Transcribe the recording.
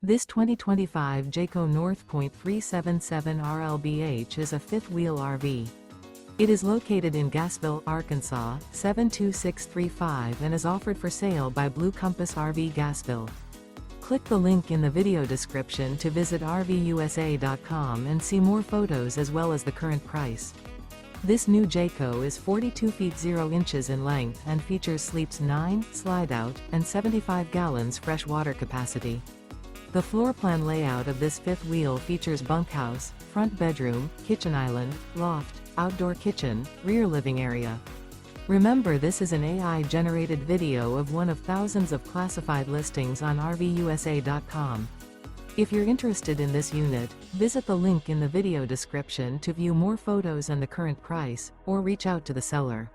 This 2025 Jayco North Point 377 RLBH is a fifth-wheel RV. It is located in Gassville, Arkansas, 72635 and is offered for sale by Blue Compass RV Gassville. Click the link in the video description to visit RVUSA.com and see more photos as well as the current price. This new Jayco is 42 feet 0 inches in length and features sleeps 9, slide-out, and 75 gallons fresh water capacity. The floor plan layout of this fifth wheel features bunkhouse, front bedroom, kitchen island, loft, outdoor kitchen, rear living area. Remember, this is an AI-generated video of one of thousands of classified listings on RVUSA.com. If you're interested in this unit, visit the link in the video description to view more photos and the current price, or reach out to the seller.